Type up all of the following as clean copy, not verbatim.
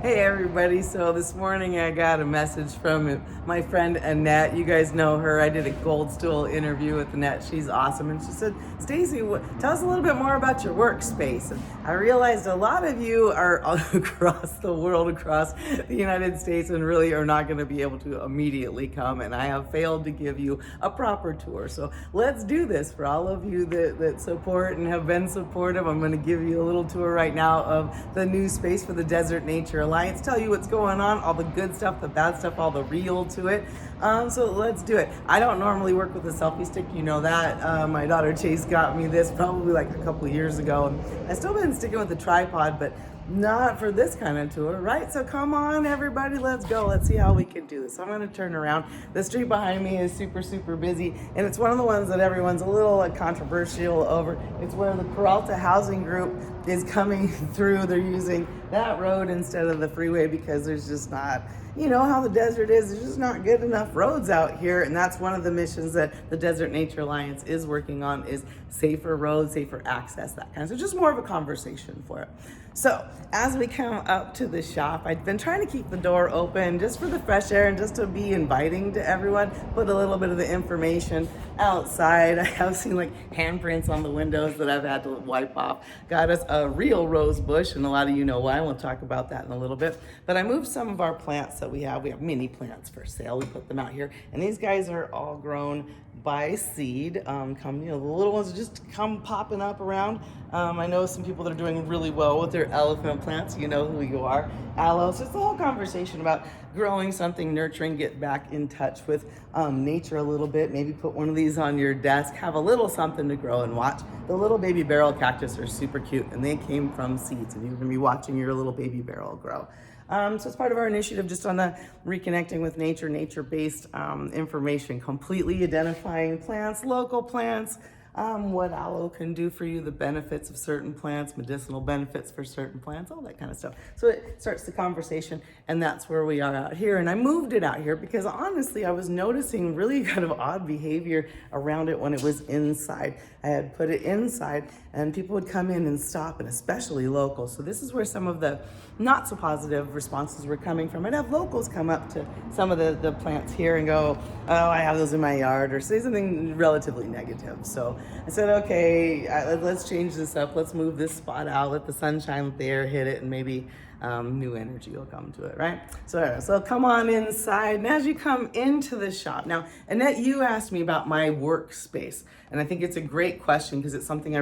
Hey everybody, so this morning I got a message from my friend Annette. You guys know her. I did a Gold Stool interview with Annette. She's awesome. And she said, Stacy, tell us a little bit more about your workspace. And I realized a lot of you are across the world, across the United States, and really are not going to be able to immediately come. And I have failed to give you a proper tour. So let's do this for all of you that support and have been supportive. I'm going to give you a little tour right now of the new space for the Desert Nature Alliance, tell you what's going on, all the good stuff, the bad stuff, all the real to it. So let's do it. I don't normally work with a selfie stick, you know that. My daughter Chase got me this probably like a couple years ago. And I've still been sticking with the tripod, but not for this kind of tour, right? So come on, everybody, let's go. Let's see how we can do this. So I'm going to turn around. The street behind me is super busy, and it's one of the ones that everyone's a little controversial over. It's where the Peralta Housing Group is coming through. They're using that road instead of the freeway because there's just not, you know how the desert is, there's just not good enough roads out here. And that's one of the missions that the Desert Nature Alliance is working on, is safer roads, safer access, that kind of. So just more of a conversation for it. So as we come up to the shop, I've been trying to keep the door open just for the fresh air and just to be inviting to everyone, put a little bit of the information outside. I have seen like handprints on the windows that I've had to wipe off. Got us a real rose bush, and a lot of you know why. We'll talk about that in a little bit. But I moved some of our plants that we have. We have mini plants for sale. We put them out here, and these guys are all grown by seed. The little ones just come popping up around. I know some people that are doing really well with their elephant plants. You know who you are. Aloes. It's the whole conversation about growing something, nurturing, get back in touch with nature a little bit. Maybe put one of these on your desk, have a little something to grow and watch. The little baby barrel cactus are super cute, and they came from seeds, and you're gonna be watching your little baby barrel grow. So it's part of our initiative just on the reconnecting with nature, nature-based information, completely identifying plants, local plants, what aloe can do for you, the benefits of certain plants, medicinal benefits for certain plants, all that kind of stuff. So it starts the conversation, and that's where we are out here. And I moved it out here because honestly, I was noticing really kind of odd behavior around it when it was inside. I had put it inside, and people would come in and stop, and especially locals. So this is where some of the not so positive responses were coming from. I'd have locals come up to some of the plants here and go, oh, I have those in my yard, or say something relatively negative. So I said, okay, let's change this up. Let's move this spot out, let the sunshine, let the air hit it, and maybe new energy will come to it, right? So come on inside. And as you come into the shop, now, Annette, you asked me about my workspace, and I think it's a great question because it's something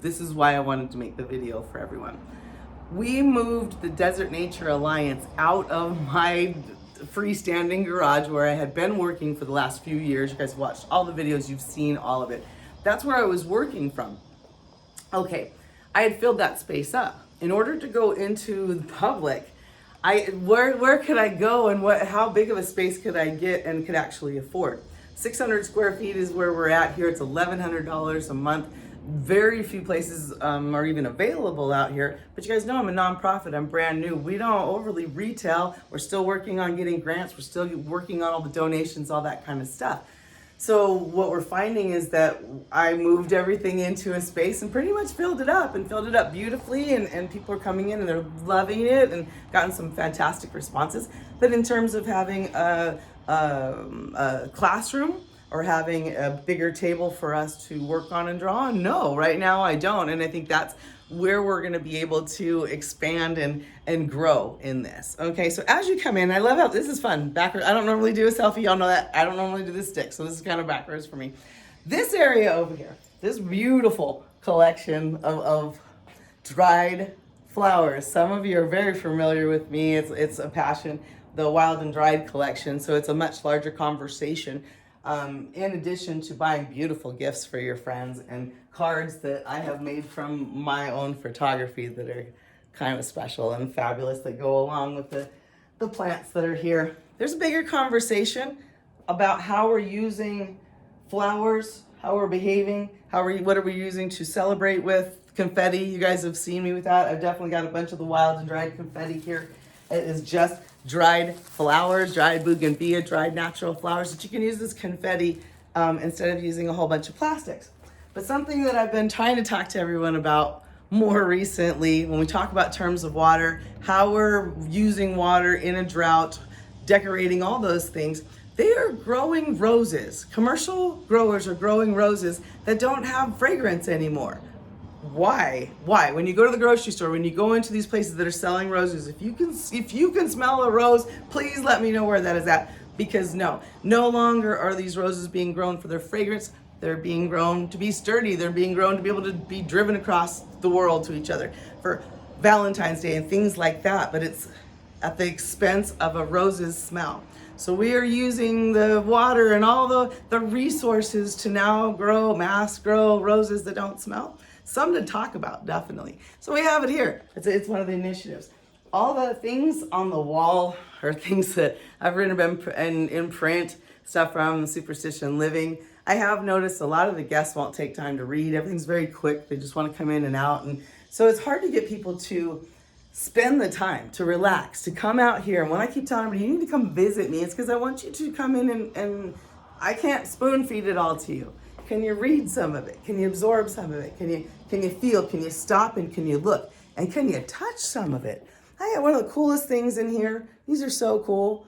this is why I wanted to make the video for everyone. We moved the Desert Nature Alliance out of my freestanding garage where I had been working for the last few years. You guys watched all the videos, you've seen all of it. That's where I was working from. Okay, I had filled that space up. In order to go into the public, where could I go, and how big of a space could I get and could actually afford? 600 square feet is where we're at here. It's $1,100 a month. Very few places are even available out here, but you guys know I'm a nonprofit. I'm brand new. We don't overly retail. We're still working on getting grants. We're still working on all the donations, all that kind of stuff. So what we're finding is that I moved everything into a space and pretty much filled it up beautifully, and people are coming in and they're loving it and gotten some fantastic responses. But in terms of having a classroom or having a bigger table for us to work on and draw on, no, right now I don't. And I think that's where we're gonna be able to expand and grow in this. Okay, so as you come in, I love how this is fun. Backwards, I don't normally do a selfie, y'all know that. I don't normally do this stick, so this is kind of backwards for me. This area over here, this beautiful collection of dried flowers. Some of you are very familiar with me. It's a passion, the Wild and Dried collection, so it's a much larger conversation. In addition to buying beautiful gifts for your friends and cards that I have made from my own photography that are kind of special and fabulous that go along with the plants that are here. There's a bigger conversation about how we're using flowers, how we're behaving, what are we using to celebrate with. Confetti, you guys have seen me with that. I've definitely got a bunch of the Wild and Dried confetti here. It is just dried flowers, dried bougainvillea, dried natural flowers that you can use as confetti instead of using a whole bunch of plastics. But something that I've been trying to talk to everyone about more recently, when we talk about terms of water, how we're using water in a drought, decorating, all those things, they are growing roses. Commercial growers are growing roses that don't have fragrance anymore. Why? When you go to the grocery store, when you go into these places that are selling roses, if you can smell a rose, please let me know where that is at. Because no longer are these roses being grown for their fragrance. They're being grown to be sturdy. They're being grown to be able to be driven across the world to each other for Valentine's Day and things like that. But it's at the expense of a rose's smell. So we are using the water and all the resources to now mass grow roses that don't smell. Something to talk about, definitely. So we have it here. It's one of the initiatives. All the things on the wall are things that I've written about in print, stuff from Superstition Living. I have noticed a lot of the guests won't take time to read. Everything's very quick. They just want to come in and out. And so it's hard to get people to spend the time, to relax, to come out here. And when I keep telling them, you need to come visit me, it's because I want you to come in and I can't spoon feed it all to you. Can you read some of it? Can you absorb some of it? Can you feel? Can you stop and can you look? And can you touch some of it? I got one of the coolest things in here. These are so cool.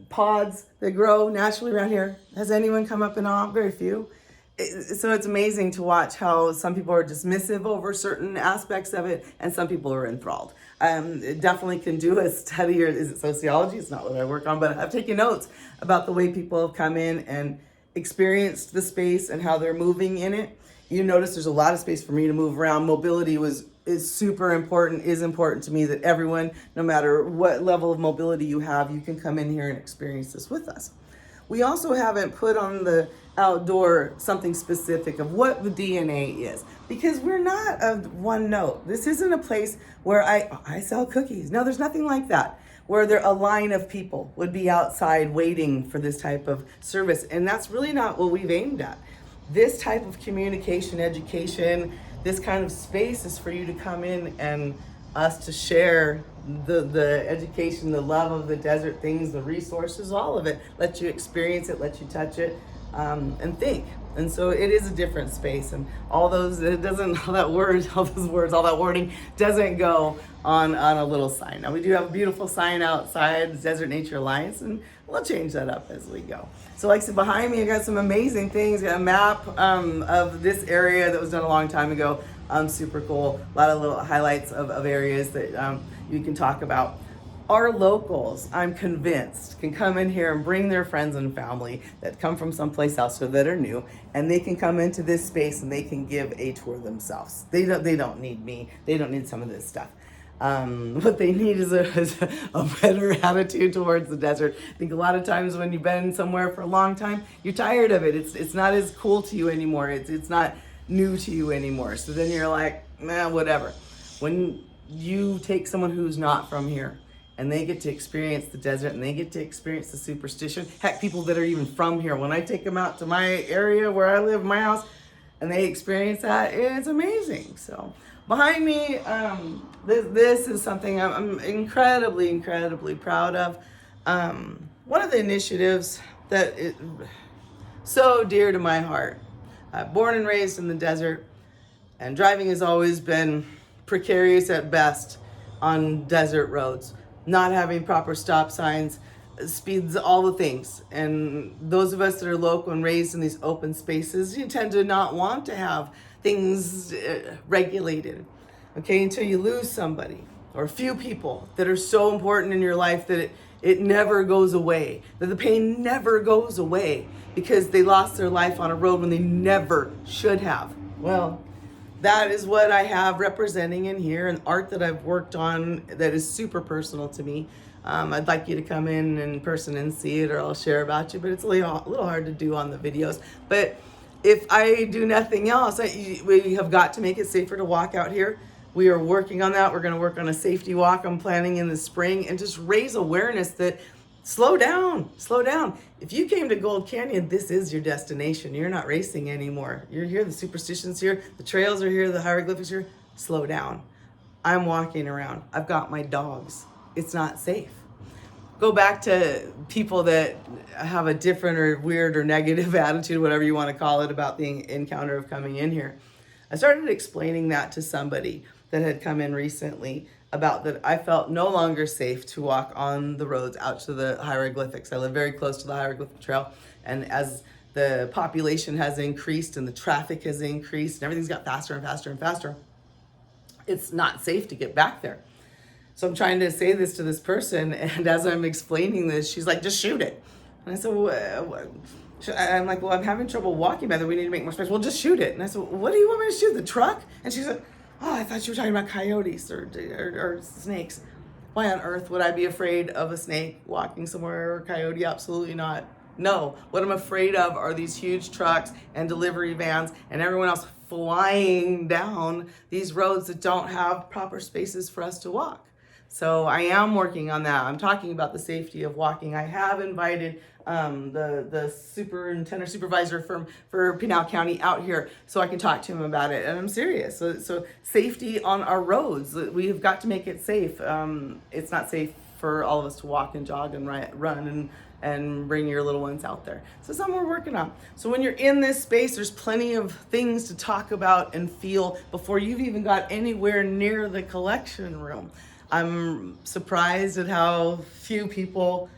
Pods that grow naturally around here. Has anyone come up in awe? Very few. So it's amazing to watch how some people are dismissive over certain aspects of it and some people are enthralled. It definitely can do a study, or is it sociology? It's not what I work on, but I've taken notes about the way people have come in and experienced the space and how they're moving in it. You notice there's a lot of space for me to move around. Mobility is super important, is important to me, that everyone, no matter what level of mobility you have, you can come in here and experience this with us. We also haven't put on the outdoor something specific of what the DNA is, because we're not a one note. This isn't a place where I sell cookies. No, there's nothing like that, where a line of people would be outside waiting for this type of service. And that's really not what we've aimed at. This type of communication, education, this kind of space is for you to come in and us to share the education, the love of the desert, things, the resources, all of it. Let you experience it, let you touch it, and think. And so it is a different space, and all that wording doesn't go on a little sign. Now we do have a beautiful sign outside, the Desert Nature Alliance, and we'll change that up as we go. So like I said, behind me, I got some amazing things. Got a map of this area that was done a long time ago. Super cool. A lot of little highlights of areas that you can talk about. Our locals, I'm convinced, can come in here and bring their friends and family that come from someplace else or that are new, and they can come into this space and they can give a tour themselves. They don't need me. They don't need some of this stuff. What they need is a better attitude towards the desert. I think a lot of times when you've been somewhere for a long time, you're tired of it. It's not as cool to you anymore. It's not new to you anymore. So then you're like, man, whatever. When you take someone who's not from here and they get to experience the desert and they get to experience the superstition, heck, people that are even from here, when I take them out to my area where I live, my house, and they experience that, it's amazing. So behind me, this is something I'm incredibly, incredibly proud of. One of the initiatives that is so dear to my heart. Born and raised in the desert, and driving has always been precarious at best on desert roads. Not having proper stop signs, speeds, all the things. And those of us that are local and raised in these open spaces, you tend to not want to have things regulated, okay, until you lose somebody or a few people that are so important in your life that it never goes away, that the pain never goes away because they lost their life on a road when they never should have. Well, that is what I have representing in here, and art that I've worked on that is super personal to me. I'd like you to come in person and see it, or I'll share about you, but it's a little hard to do on the videos. But if I do nothing else, we have got to make it safer to walk out here. We are working on that. We're going to work on a safety walk I'm planning in the spring, and just raise awareness that slow down. If you came to Gold Canyon, this is your destination. You're not racing anymore. You're here, the superstition's here, the trails are here, the hieroglyphics are here. Slow down. I'm walking around. I've got my dogs. It's not safe. Go back to people that have a different or weird or negative attitude, whatever you want to call it, about the encounter of coming in here. I started explaining that to somebody that had come in recently about that I felt no longer safe to walk on the roads out to the hieroglyphics. I live very close to the hieroglyphic trail, and as the population has increased and the traffic has increased and everything's got faster and faster and faster, it's not safe to get back there. So I'm trying to say this to this person, and as I'm explaining this, she's like, just shoot it. And I said, I'm like, well, I'm having trouble walking by there. We need to make more space. Well, just shoot it. And I said, what do you want me to shoot, the truck? And she said, oh, I thought you were talking about coyotes or snakes. Why on earth would I be afraid of a snake walking somewhere or a coyote? Absolutely not. No, what I'm afraid of are these huge trucks and delivery vans and everyone else flying down these roads that don't have proper spaces for us to walk. So I am working on that. I'm talking about the safety of walking. I have invited the superintendent supervisor for Pinal County out here so I can talk to him about it. And I'm serious. So safety on our roads. We have got to make it safe. It's not safe for all of us to walk and jog and run and bring your little ones out there. So something we're working on. So when you're in this space, there's plenty of things to talk about and feel before you've even got anywhere near the collection room. I'm surprised at how few people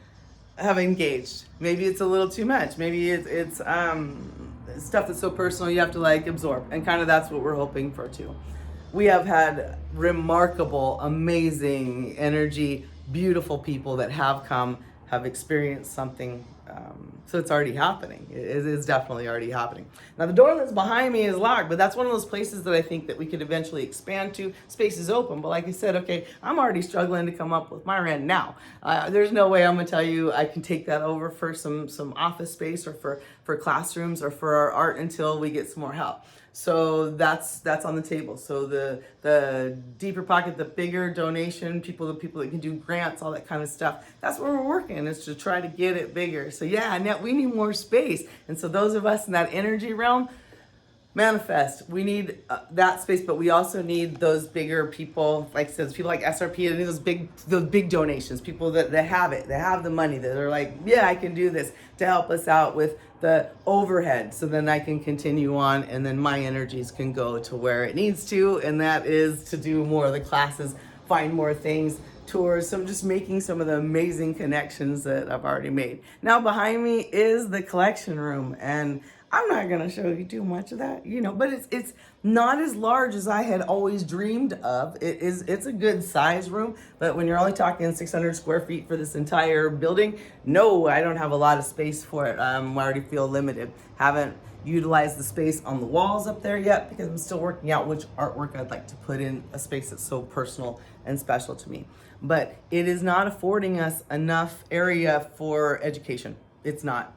have engaged. Maybe it's a little too much. Maybe it's stuff that's so personal you have to like absorb, and kind of that's what we're hoping for too. We have had remarkable, amazing energy, beautiful people that have come, have experienced something. So it's already happening. It is definitely already happening. Now the door that's behind me is locked, but that's one of those places that I think that we could eventually expand to. Space is open, but like I said, okay, I'm already struggling to come up with my rent now. There's no way I'm gonna tell you I can take that over for some office space or for classrooms or for our art until we get some more help. So that's on the table. So the deeper pocket, the bigger donation, the people that can do grants, all that kind of stuff. That's where we're working, is to try to get it bigger. So yeah, Annette, we need more space. And so those of us in that energy realm, manifest. We need that space, but we also need those bigger people, like I said, people like SRP, and those big donations, people that have it, that have the money, that are like, yeah, I can do this, to help us out with the overhead, so then I can continue on, and then my energies can go to where it needs to, and that is to do more of the classes, find more things, tours. So I'm just making some of the amazing connections that I've already made. Now behind me is the collection room, and I'm not gonna show you too much of that, but it's not as large as I had always dreamed of. It's a good size room, but when you're only talking 600 square feet for this entire building, no, I don't have a lot of space for it. I already feel limited. Haven't utilized the space on the walls up there yet because I'm still working out which artwork I'd like to put in a space that's so personal and special to me. But it is not affording us enough area for education. It's not.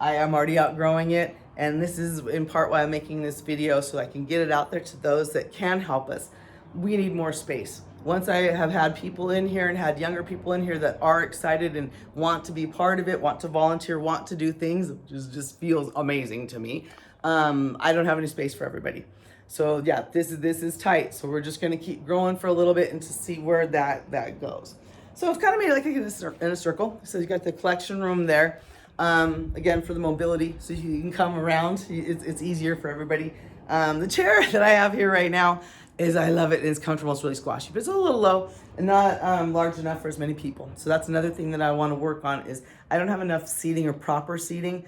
I am already outgrowing it, and this is in part why I'm making this video, so I can get it out there to those that can help us. We need more space. Once I have had people in here and had younger people in here that are excited and want to be part of it, want to volunteer, want to do things, it just feels amazing to me. I don't have any space for everybody. So yeah, this is tight. So we're just gonna keep growing for a little bit and to see where that goes. So it's kind of made like in a circle. So you got the collection room there. Again, for the mobility, so you can come around. It's easier for everybody. The chair that I have here right now I love it. It's comfortable. It's really squashy, but it's a little low and not large enough for as many people. So that's another thing that I want to work on, is I don't have enough seating or proper seating.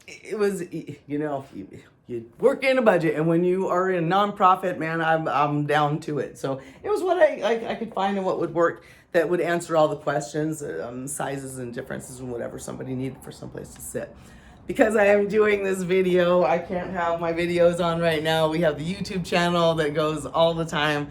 It was, you work in a budget, and when you are in a nonprofit, man, I'm down to it. So it was what I could find and what would work, that would answer all the questions, sizes and differences and whatever somebody needed for someplace to sit. Because I am doing this video, I can't have my videos on right now. We have the YouTube channel that goes all the time.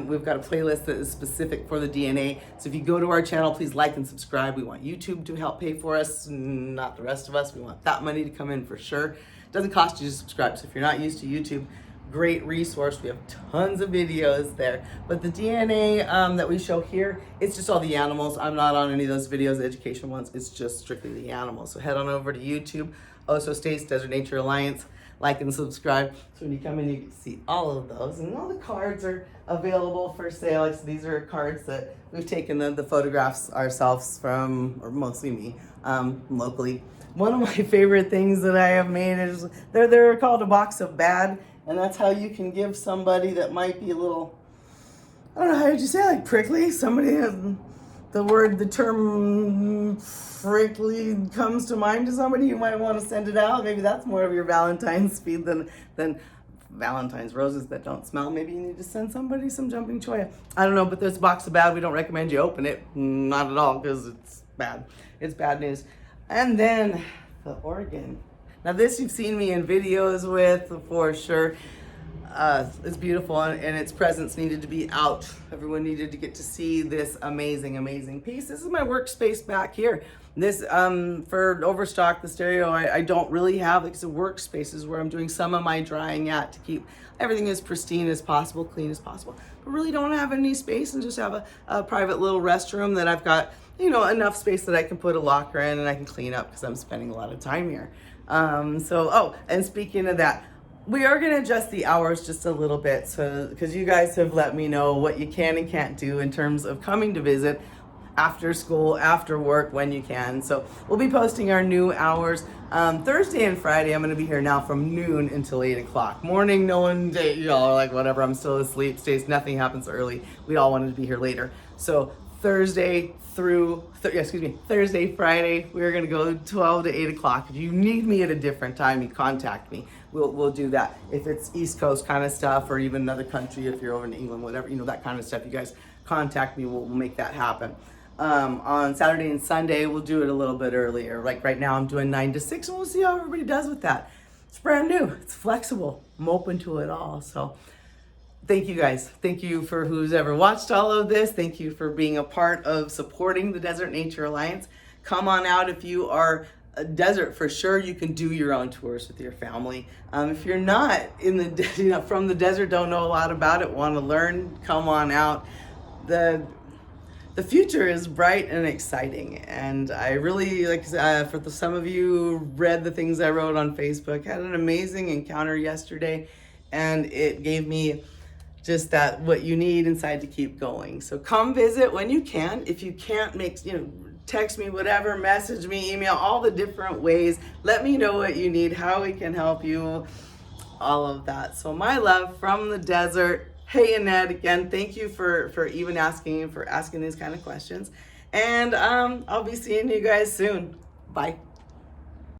We've got a playlist that is specific for the DNA. So if you go to our channel, please like and subscribe. We want YouTube to help pay for us, not the rest of us. We want that money to come in for sure. It doesn't cost you to subscribe. So if you're not used to YouTube, great resource. We have tons of videos there. But the DNA that we show here, it's just all the animals. I'm not on any of those videos, the education ones. It's just strictly the animals. So head on over to YouTube, Oso States Desert Nature Alliance, like and subscribe. So when you come in, you can see all of those. And all the cards are available for sale. So these are cards that we've taken the photographs ourselves from, or mostly me, locally. One of my favorite things that I have made is, they're called a box of bad. And that's how you can give somebody that might be a little, I don't know, how did you say, like prickly? Somebody, the term prickly comes to mind to somebody, you might want to send it out. Maybe that's more of your Valentine's speed than Valentine's roses that don't smell. Maybe you need to send somebody some jumping choya. I don't know, but this box of bad, we don't recommend you open it. Not at all, because it's bad. It's bad news. And then the organ. Now this you've seen me in videos with for sure. It's beautiful, and its presence needed to be out. Everyone needed to get to see this amazing, amazing piece. This is my workspace back here. This, for Overstock, the stereo, I don't really have, like, workspaces where I'm doing some of my drying at to keep everything as pristine as possible, clean as possible. But really don't have any space, and just have a private little restroom that I've got, you know, enough space that I can put a locker in and I can clean up because I'm spending a lot of time here. And speaking of that, we are going to adjust the hours just a little bit, so because you guys have let me know what you can and can't do in terms of coming to visit after school, after work, when you can. So we'll be posting our new hours Thursday and Friday. I'm going to be here now from noon until 8 o'clock. Morning, no one, y'all are like, whatever, I'm still asleep. Stays, nothing happens early. We all wanted to be here later. So Thursday, Friday, we're gonna go 12 to 8 o'clock. If you need me at a different time, you contact me. We'll do that. If it's East Coast kind of stuff, or even another country, if you're over in England, whatever, you know, that kind of stuff, you guys contact me, we'll make that happen. On Saturday and Sunday, we'll do it a little bit earlier. Like right now, I'm doing 9 to 6, and we'll see how everybody does with that. It's brand new, it's flexible. I'm open to it all, so. Thank you guys. Thank you for who's ever watched all of this. Thank you for being a part of supporting the Desert Nature Alliance. Come on out if you are a desert. For sure, you can do your own tours with your family. If you're not in the, from the desert, don't know a lot about it, want to learn, come on out. The future is bright and exciting, and I really, some of you read the things I wrote on Facebook, had an amazing encounter yesterday, and it gave me just that what you need inside to keep going. So come visit when you can. If you can't text me, whatever, message me, email, all the different ways. Let me know what you need, how we can help you, all of that. So my love from the desert. Hey, Annette, again, thank you for even asking these kind of questions. And I'll be seeing you guys soon. Bye.